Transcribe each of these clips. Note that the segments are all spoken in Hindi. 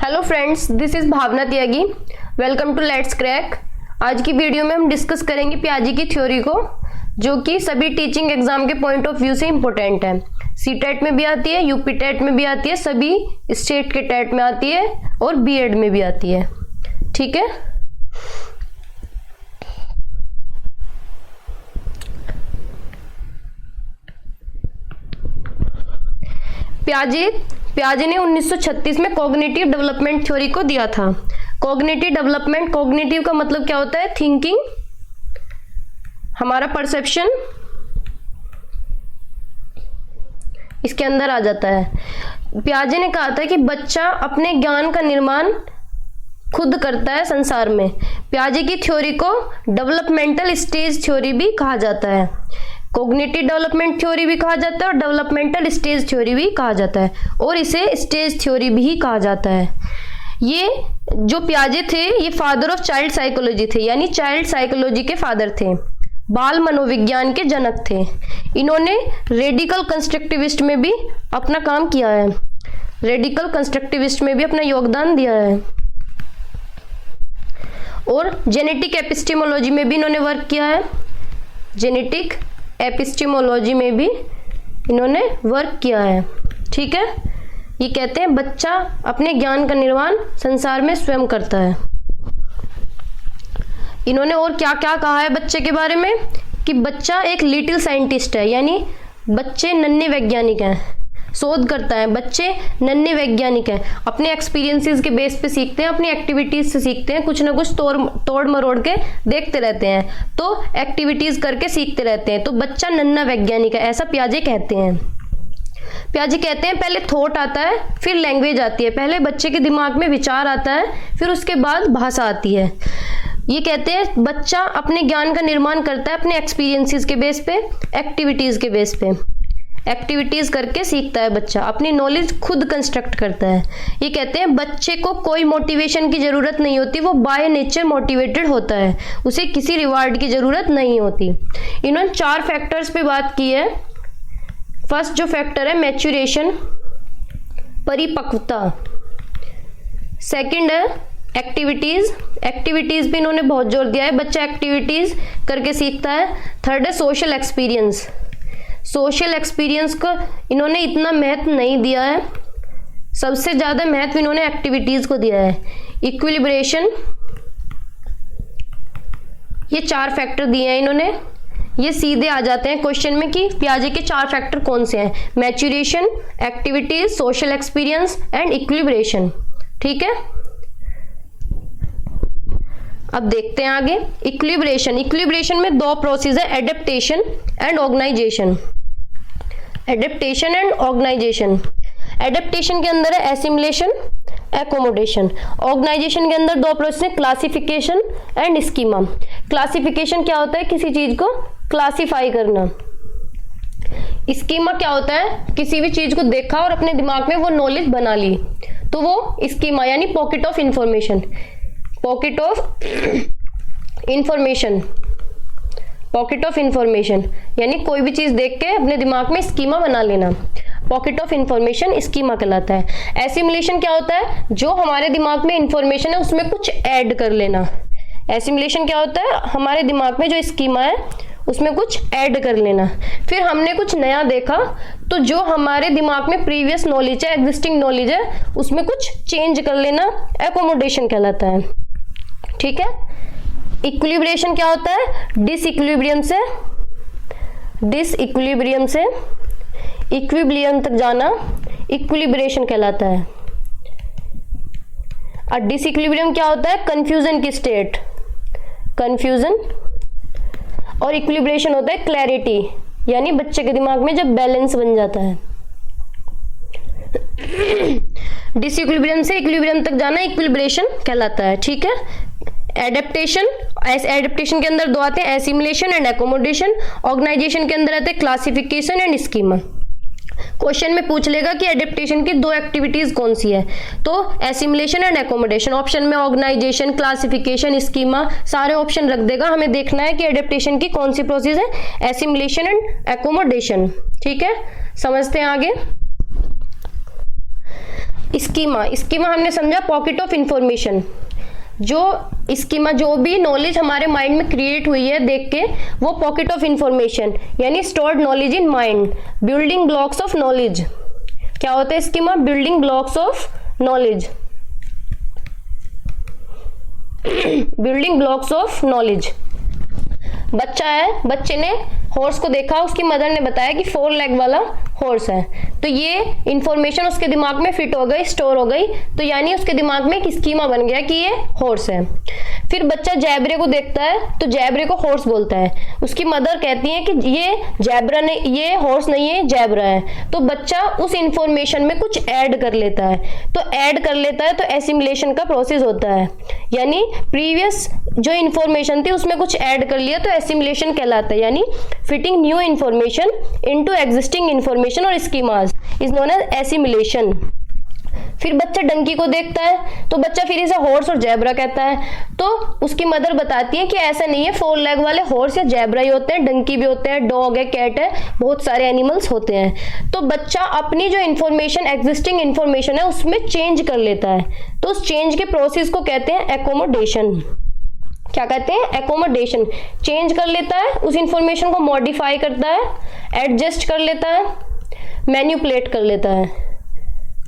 Hello friends, this is Bhavna Tyagi. Welcome to let's crack. आज की वीडियो में हम डिस्कस करेंगे पियाजे की थ्योरी को, जो कि सभी टीचिंग एग्जाम के पॉइंट ऑफ व्यू से इम्पोर्टेंट है। सीटेट में भी आती है, यूपी टेट में भी आती है, सभी स्टेट के टेट में आती है और बीएड में भी आती है। ठीक है, पियाजे ने 1936 में कॉग्निटिव डेवलपमेंट थ्योरी को दिया था। कॉग्निटिव डेवलपमेंट, कॉग्निटिव का मतलब क्या होता है? थिंकिंग, हमारा परसेप्शन इसके अंदर आ जाता है। पियाजे ने कहा था कि बच्चा अपने ज्ञान का निर्माण खुद करता है संसार में। पियाजे की थ्योरी को डेवलपमेंटल स्टेज थ्योरी भी कहा जाता है। कॉग्निटिव डेवलपमेंट थ्योरी भी कहा जाता है और डेवलपमेंटल स्टेज थ्योरी भी कहा जाता है, और इसे स्टेज थ्योरी भी कहा जाता है। ये जो पियाजे थे, ये फादर ऑफ चाइल्ड साइकोलॉजी थे, यानी चाइल्ड साइकोलॉजी के फादर थे, बाल मनोविज्ञान के जनक थे। इन्होंने रेडिकल कंस्ट्रक्टिविस्ट में भी अपना काम किया है, रेडिकल कंस्ट्रक्टिविस्ट में भी अपना योगदान दिया है, और जेनेटिक एपिस्टेमोलॉजी में भी इन्होंने वर्क किया है। जेनेटिक एपिस्टेमोलॉजी में भी इन्होंने वर्क किया है। ठीक है, ये कहते हैं बच्चा अपने ज्ञान का निर्माण संसार में स्वयं करता है। इन्होंने और क्या क्या कहा है बच्चे के बारे में, कि बच्चा एक लिटिल साइंटिस्ट है, यानी बच्चे नन्हे वैज्ञानिक हैं, शोध करता है। बच्चे नन्हे वैज्ञानिक हैं, अपने एक्सपीरियंसेस के बेस पे सीखते हैं, अपनी एक्टिविटीज से सीखते हैं, कुछ ना कुछ तोड़ मरोड़ के देखते रहते हैं, तो एक्टिविटीज करके सीखते रहते हैं। तो बच्चा नन्हा वैज्ञानिक है, ऐसा पियाजे कहते हैं। पियाजे कहते हैं पहले थॉट आता है, फिर लैंग्वेज आती है। पहले बच्चे के दिमाग में विचार आता है, फिर उसके बाद भाषा आती है। ये कहते हैं बच्चा अपने ज्ञान का निर्माण करता है अपने एक्सपीरियंसेस के बेस पे, एक्टिविटीज के बेस पे। एक्टिविटीज करके सीखता है बच्चा, अपनी नॉलेज खुद कंस्ट्रक्ट करता है। ये कहते हैं बच्चे को कोई मोटिवेशन की जरूरत नहीं होती, वो बाय नेचर मोटिवेटेड होता है, उसे किसी रिवार्ड की जरूरत नहीं होती। इन्होंने 4 फैक्टर्स पे बात की है। फर्स्ट जो फैक्टर है मैच्योरेशन, परिपक्वता। सेकंड है एक्टिविटीज, एक्टिविटीज पे इन्होंने बहुत जोर दिया है, बच्चा एक्टिविटीज करके सीखता है। थर्ड है सोशल एक्सपीरियंस, सोशल एक्सपीरियंस को इन्होंने इतना महत्व नहीं दिया है, सबसे ज्यादा महत्व इन्होंने एक्टिविटीज को दिया है। इक्विलिब्रेशन, ये 4 फैक्टर दिए हैं इन्होंने। ये सीधे आ जाते हैं क्वेश्चन में कि पियाजे के 4 फैक्टर कौन से हैं? Maturation, activities, social experience and equilibration. ठीक है, अब देखते हैं आगे। इक्विलिब्रेशन, इक्विलिब्रेशन में 2 प्रोसेस है, adaptation and organisation. Adaptation and organisation. Adaptation के अंदर है एसिमिलेशन, एकोमोडेशन। ऑर्गेनाइजेशन के अंदर 2 प्रोसेस है, क्लासिफिकेशन एंड स्कीमा। क्लासिफिकेशन क्या होता है? किसी चीज को क्लासिफाई करना। स्कीमा क्या होता है? किसी भी चीज को देखा और अपने दिमाग में वो नॉलेज बना ली, तो वो स्कीमा, यानी pocket of information. Pocket of information, pocket of information यानी कोई भी चीज देख के अपने दिमाग में स्कीमा बना लेना, पॉकेट ऑफ इंफॉर्मेशन स्कीमा कहलाता है। एसिमिलेशन क्या होता है? जो हमारे दिमाग में इंफॉर्मेशन है उसमें कुछ ऐड कर लेना। एसिमिलेशन क्या होता है? हमारे दिमाग में जो स्कीमा है उसमें कुछ ऐड कर लेना। फिर हमने कुछ नया देखा, तो जो हमारे दिमाग में प्रीवियस नॉलेज है, एग्जिस्टिंग नॉलेज है, उसमें कुछ चेंज कर लेना, एकोमोडेशन कहलाता है। ठीक है, इक्विलिब्रेशन क्या होता है? डिसइक्विलिब्रियम से इक्विलिब्रियम तक जाना इक्विलिब्रेशन कहलाता है। और डिसइक्विलिब्रियम क्या होता है? कंफ्यूजन की स्टेट, कंफ्यूजन। और इक्विलिब्रेशन होता है क्लैरिटी, यानी बच्चे के दिमाग में जब बैलेंस बन जाता है। डिसइक्विलिब्रियम से इक्विलिब्रियम तक जाना इक्विलिब्रेशन कहलाता है। ठीक है, एडेप्टेशन, एडेप्टेशन के अंदर 2 आते हैं, एसिमिलेशन एंड एकोमोडेशन। ऑर्गेनाइजेशन के अंदर आते हैं क्लासिफिकेशन एंड स्कीमा। क्वेश्चन में पूछ लेगा कि एडेप्टेशन की 2 एक्टिविटीज कौन सी है, तो एसिमिलेशन एंड एकोमोडेशन। ऑप्शन में ऑर्गेनाइजेशन, क्लासिफिकेशन, स्कीमा सारे ऑप्शन रख देगा। हमें देखना है कि एडेप्टेशन की कौन सी प्रोसेस है, एसिमिलेशन एंड एकोमोडेशन। ठीक है, समझते हैं आगे। स्कीमा, स्कीमा हमने समझा पॉकेट ऑफ इंफॉर्मेशन। जो स्कीमा, जो भी नॉलेज हमारे माइंड में क्रिएट हुई है देख के, वो पॉकेट ऑफ इंफॉर्मेशन यानी stored knowledge in mind. Building blocks of knowledge, क्या होता है schema? Building blocks of knowledge, building blocks of knowledge. बच्चा है, बच्चे ने हॉर्स को देखा, उसकी मदर ने बताया कि 4 लेग वाला हॉर्स है, तो ये इंफॉर्मेशन उसके दिमाग में फिट हो गई, स्टोर हो गई, तो यानी उसके दिमाग में एक स्कीमा बन गया कि ये हॉर्स है। फिर बच्चा जैबरे को देखता है तो जैबरे को हॉर्स बोलता है, उसकी मदर कहती है कि ये जैबरा नहीं, ये हॉर्स नहीं है, जैबरा है। तो बच्चा उस इंफॉर्मेशन में कुछ ऐड कर लेता है, तो ऐड कर लेता है तो एसिमिलेशन का प्रोसेस होता है, यानी प्रीवियस जो इंफॉर्मेशन थी उसमें कुछ ऐड कर लिया तो एसिमिलेशन कहलाता है, यानी fitting new information into existing information और schemas is known as assimilation. फिर बच्चा डंकी को देखता है तो बच्चा फिर इसे हॉर्स और जैबरा कहता है, तो उसकी मदर बताती है कि ऐसा नहीं है, 4 लेग वाले हॉर्स या जैबरा ही होते हैं, डंकी भी होते हैं, डॉग है, कैट है, बहुत सारे एनिमल्स होते हैं। तो बच्चा अपनी जो इंफॉर्मेशन, एग्जिस्टिंग इंफॉर्मेशन है उसमें चेंज कर लेता है, तो उस चेंज के प्रोसेस को कहते हैं एकोमोडेशन। क्या कहते हैं? एकोमोडेशन। चेंज कर लेता है, उस इंफॉर्मेशन को मॉडिफाई करता है, एडजस्ट कर लेता है, मैनिपुलेट कर लेता है,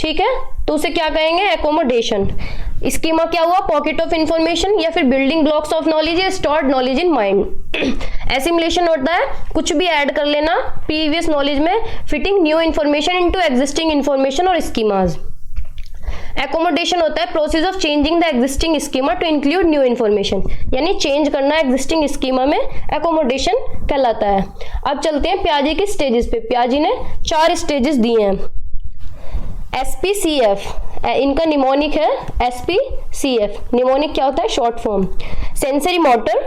ठीक है, तो उसे क्या कहेंगे? एकोमोडेशन। स्कीमा क्या हुआ? पॉकेट ऑफ इंफॉर्मेशन या फिर बिल्डिंग ब्लॉक्स ऑफ नॉलेज या stored knowledge in mind. Assimilation होता है कुछ भी ऐड कर लेना प्रीवियस नॉलेज में, fitting new information into existing information और स्कीमास। एकोमोडेशन होता है process of changing the existing schema to include new information, यानी चेंज करना एग्जिस्टिंग स्कीमा में एकोमोडेशन कहलाता है। अब चलते हैं पियाजे के स्टेजेस पे। पियाजे ने 4 स्टेजेस दिए हैं। SPCF, इनका निमोनिक है SPCF। निमोनिक क्या होता है? Short form. Sensory motor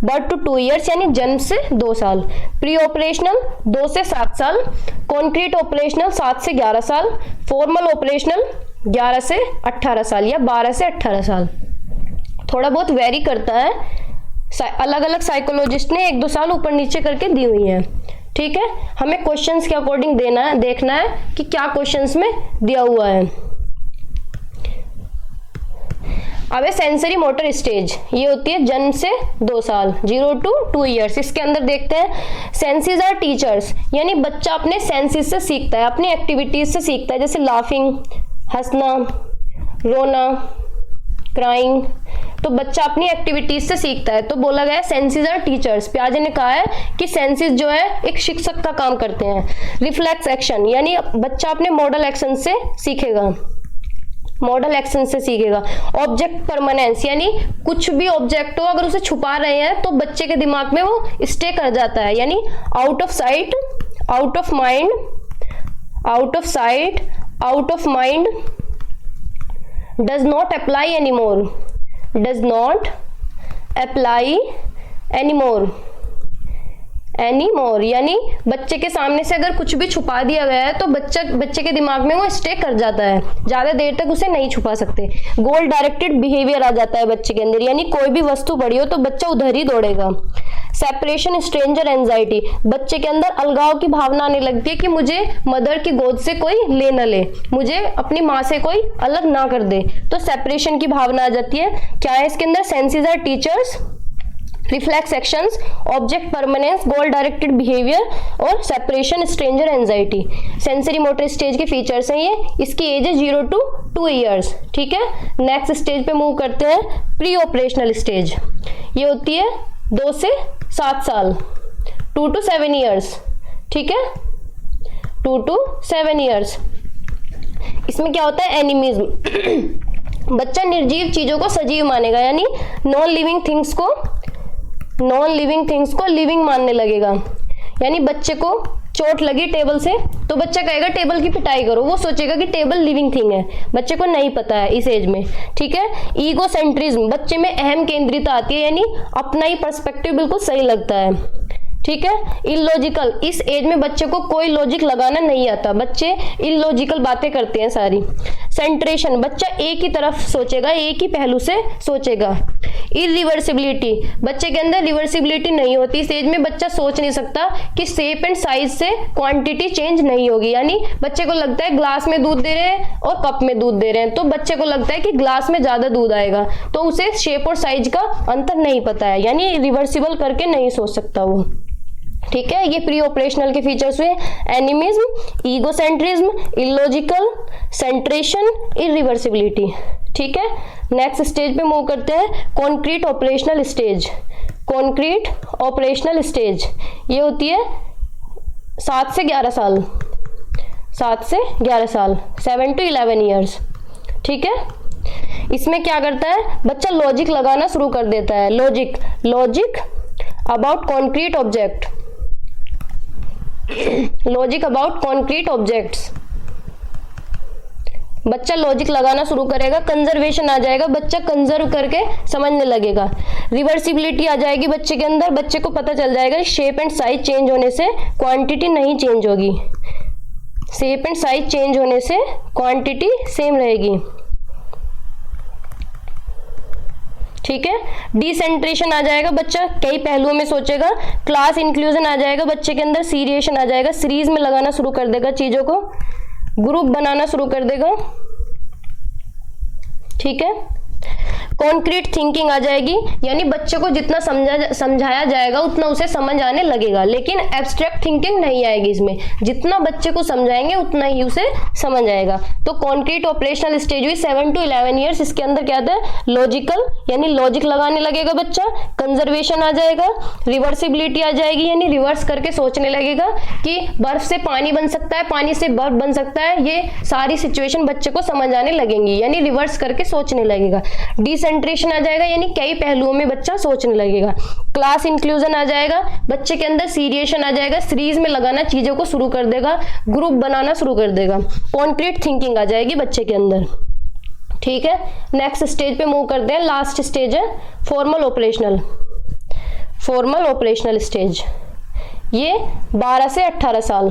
birth to 2 years यानी जन्म से 2 साल। प्री ऑपरेशनल 2 से 7 साल। कॉन्क्रीट ऑपरेशनल 7 से 11 साल। फॉर्मल ऑपरेशनल 11 से 18 साल या 12 से 18 साल। थोड़ा बहुत वेरी करता है, अलग अलग साइकोलॉजिस्ट ने 1-2 साल ऊपर नीचे करके दी हुई है, ठीक है। हमें क्वेश्चंस के अकॉर्डिंग देना है, देखना है कि क्या क्वेश्चंस में दिया हुआ है। अब सेंसरी मोटर स्टेज, ये होती है जन्म से 2 साल, 0 to 2 ईयर्स। इसके अंदर देखते हैं सेंसेस आर टीचर्स, यानी बच्चा अपने सेंसेस से सीखता है, अपनी एक्टिविटीज से सीखता है, जैसे लाफिंग, हंसना, रोना, क्राइंग, तो बच्चा अपनी एक्टिविटीज से सीखता है। तो बोला गया सेंसेस आर टीचर्स। पियाजे ने कहा है कि सेंसेस जो है एक शिक्षक का काम करते हैं। रिफ्लेक्स एक्शन, यानी बच्चा अपने मॉडल एक्शन से सीखेगा, मॉडल एक्शन से सीखेगा। ऑब्जेक्ट परमानेंस, यानी कुछ भी ऑब्जेक्ट हो अगर उसे छुपा रहे हैं तो बच्चे के दिमाग में वो स्टे कर जाता है, यानी out of site, out of mind, out of site, out of mind, does not apply anymore, does not apply anymore, यानी बच्चे के सामने से अगर कुछ भी छुपा दिया गया है तो बच्चे के दिमाग में वो स्टे कर जाता है, ज्यादा देर तक उसे नहीं छुपा सकते। गोल डायरेक्टेड बिहेवियर आ जाता है बच्चे के अंदर, यानी कोई भी वस्तु पड़ी हो तो बच्चा उधर ही दौड़ेगा। सेपरेशन स्ट्रेंजर एंजाइटी, बच्चे के अंदर अलगाव की भावना आने लगती है कि मुझे मदर की गोद से कोई ले न ले, मुझे अपनी माँ से कोई अलग ना कर दे, तो सेपरेशन की भावना आ जाती है। क्या है इसके अंदर? Senses are teachers, reflex actions, object permanence, goal directed behaviour और separation stranger anxiety. Sensory motor stage के फीचर्स हैं ये। इसकी एज है 0 to 2 ईयर्स, ठीक है। नेक्स्ट स्टेज पे मूव करते हैं, प्री ऑपरेशनल स्टेज। ये होती है 2 से 7 साल, 2 to 7 ईयर्स, ठीक है, 2 to 7 ईयर्स। इसमें क्या होता है? एनिमिज्म, बच्चा निर्जीव चीजों को सजीव मानेगा, यानी नॉन लिविंग थिंग्स को लिविंग मानने लगेगा। यानी बच्चे को चोट लगी टेबल से तो बच्चा कहेगा टेबल की पिटाई करो, वो सोचेगा कि टेबल लिविंग थिंग है, बच्चे को नहीं पता है इस एज में, ठीक है। ईगोसेंट्रिज्म, बच्चे में अहम केंद्रिता आती है, यानी अपना ही पर्सपेक्टिव बिल्कुल सही लगता है। ठीक है। इलॉजिकल, इस एज में बच्चे को कोई लॉजिक लगाना नहीं आता, बच्चे इलॉजिकल बातें करते हैं सारी। सेंट्रेशन, बच्चा एक ही तरफ सोचेगा, एक ही पहलू से सोचेगा। इरिवर्सिबिलिटी, बच्चे के अंदर रिवर्सिबिलिटी नहीं होती, इस एज में बच्चा सोच नहीं सकता कि शेप एंड साइज से क्वांटिटी चेंज नहीं होगी, यानी बच्चे को लगता है ग्लास में दूध दे रहे हैं और कप में दूध दे रहे हैं, तो बच्चे को लगता है कि ग्लास में ज्यादा दूध आएगा, तो उसे शेप और साइज का अंतर नहीं पता है, यानी रिवर्सिबल करके नहीं सोच सकता वो। ठीक है, ये प्री ऑपरेशनल के फीचर्स हुए, एनिमिज्म, ईगोसेंट्रिज्म, इलॉजिकल, सेंट्रेशन, इरिवर्सिबिलिटी। ठीक है, नेक्स्ट स्टेज पे मूव करते हैं, concrete operational stage. Concrete operational stage ये होती है 7 से 11 साल, 7 से 11 साल, 7 to 11 ईयर्स। ठीक है, इसमें क्या करता है, बच्चा लॉजिक लगाना शुरू कर देता है। Logic about concrete object, logic about concrete objects, बच्चा लॉजिक लगाना शुरू करेगा। कंजर्वेशन आ जाएगा, बच्चा कंजर्व करके समझने लगेगा। रिवर्सिबिलिटी आ जाएगी बच्चे के अंदर, बच्चे को पता चल जाएगा शेप एंड साइज चेंज होने से क्वांटिटी नहीं चेंज होगी, शेप एंड साइज चेंज होने से क्वांटिटी सेम रहेगी। ठीक है, डिसेंट्रेशन आ जाएगा, बच्चा कई पहलुओं में सोचेगा। क्लास इंक्लूजन आ जाएगा, बच्चे के अंदर सीरिएशन आ जाएगा, सीरीज में लगाना शुरू कर देगा चीजों को, ग्रुप बनाना शुरू कर देगा। ठीक है, कॉन्क्रीट थिंकिंग आ जाएगी, यानी बच्चे को जितना समझाया जाएगा उतना उसे समझ आने लगेगा, लेकिन एब्स्ट्रैक्ट थिंकिंग नहीं आएगी इसमें, जितना बच्चे को समझाएंगे उतना ही उसे समझ आएगा। तो कॉन्क्रीट ऑपरेशनल स्टेज हुई 7 to 11 ईयर्स, इसके अंदर क्या था, लॉजिकल, यानी लॉजिक लगाने लगेगा बच्चा। कंजर्वेशन आ जाएगा, रिवर्सिबिलिटी आ जाएगी, यानी रिवर्स करके सोचने लगेगा कि बर्फ से पानी बन सकता है, पानी से बर्फ बन सकता है, ये सारी सिचुएशन बच्चे को समझ आने लगेंगी, यानी रिवर्स करके सोचने लगेगा। डिसेंट्रेशन आ जाएगा, यानी कई पहलुओं में बच्चा सोचने लगेगा। क्लास इंक्लूजन आ जाएगा, बच्चे के अंदर सीरिएशन आ जाएगा, सीरीज में लगाना चीजों को शुरू कर देगा, ग्रुप बनाना शुरू कर देगा। कॉन्क्रीट थिंकिंग आ जाएगी बच्चे के अंदर। ठीक है, नेक्स्ट स्टेज पे मूव करते हैं, लास्ट स्टेज है formal operational. Formal operational stage ये 12 से 18 साल,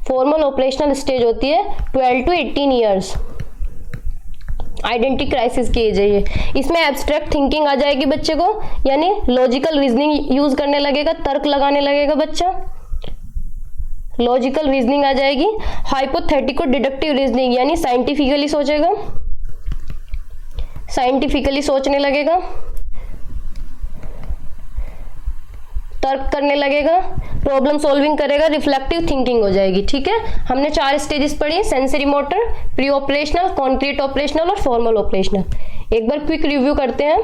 फॉर्मल ऑपरेशनल स्टेज होती है 12 to 18 ईयर्स। आइडेंटिटी क्राइसिस की एज है ये, इसमें एब्स्ट्रैक्ट थिंकिंग आ जाएगी बच्चे को, यानी लॉजिकल रीजनिंग यूज करने लगेगा, तर्क लगाने लगेगा बच्चा, लॉजिकल रीजनिंग आ जाएगी। हाइपोथेटिको डिडक्टिव रीजनिंग, यानी साइंटिफिकली सोचेगा, साइंटिफिकली सोचने लगेगा, तर्क करने लगेगा, प्रॉब्लम सॉल्विंग करेगा, रिफ्लेक्टिव थिंकिंग हो जाएगी। ठीक है, हमने 4 स्टेजेस पढ़ी, sensory motor, pre operational, concrete operational और फॉर्मल ऑपरेशनल। एक बार क्विक रिव्यू करते हैं।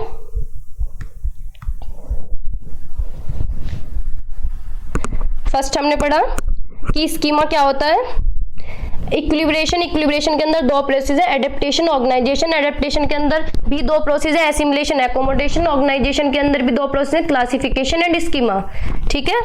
फर्स्ट हमने पढ़ा कि स्कीमा क्या होता है, इक्विलिब्रेशन, इक्विलिब्रेशन के अंदर 2 प्रोसेस है, एडेप्टेशन, ऑर्गेनाइजेशन। एडेप्टेशन के अंदर भी 2 प्रोसेस है, एसिमिलेशन, एकोमोडेशन। ऑर्गेनाइजेशन के अंदर भी 2 प्रोसेस है, क्लासिफिकेशन एंड स्कीमा। ठीक है,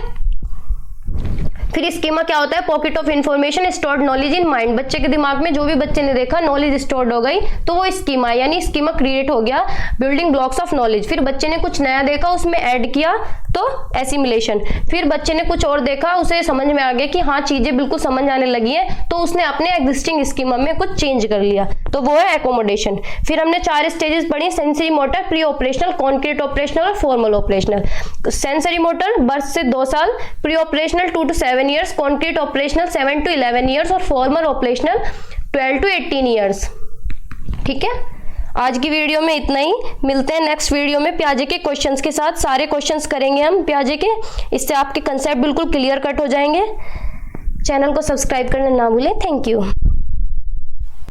फिर स्कीमा क्या होता है, pocket of information, stored knowledge in mind. बच्चे के दिमाग में जो भी बच्चे ने देखा नॉलेज स्टोर्ड हो गई, तो वो स्कीमा, यानी स्कीमा क्रिएट हो गया, बिल्डिंग ब्लॉक्स ऑफ नॉलेज। फिर बच्चे ने कुछ नया देखा, उसमें ऐड किया, तो एसिमिलेशन। फिर बच्चे ने कुछ और देखा, उसे समझ में आ गया कि हाँ चीजें बिल्कुल समझ आने लगी है, तो उसने अपने एग्जिस्टिंग स्कीमा में कुछ चेंज कर लिया, तो वो है एकोमोडेशन। फिर हमने 4 स्टेजेस पढ़ी, sensory motor, pre operational, concrete operational और formal operational. Sensory motor birth से 2 साल, pre operational 2 to 7 years, concrete operational 7 to 11 years और फॉर्मल ऑपरेशनल 12 to 18 ईयर्स। ठीक है, आज की वीडियो में इतना ही, मिलते हैं नेक्स्ट वीडियो में प्याजे के क्वेश्चंस के साथ। सारे क्वेश्चंस करेंगे हम प्याजे के, इससे आपके कंसेप्ट बिल्कुल क्लियर कट हो जाएंगे। चैनल को सब्सक्राइब करना ना भूलें। Thank you.